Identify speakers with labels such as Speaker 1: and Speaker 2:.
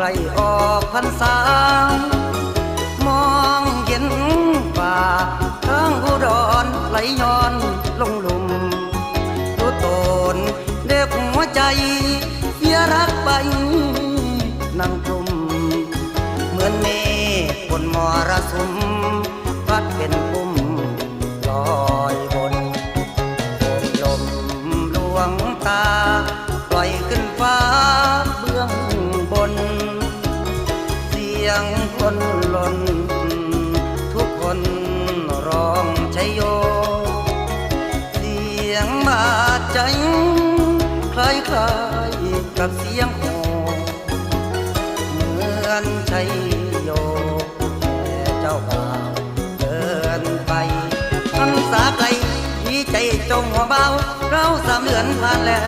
Speaker 1: ล้ออกพรรษามองเห็นป่าทางอุดรไหลย้อนลงหลุมรู้ตนเด็กหัวใจเสียรักไปนั่งกลุ่มเหมือนเมฆบนมรสุมพัดเป็นปุ่มลอยบนโอบลมลวงตาปล่อยขึ้นฟ้าเบื้องบนเสียงคนหล่นทุกคนร้องชัยโยเสียงบาดใจคล้ายๆกับเสียงโห่เหมือนชัยโยแต่เจ้าบ่าวเดินไปพรรษาไกลที่ใจจงหัวเบาเรา3 เดือนผ่านแล้ว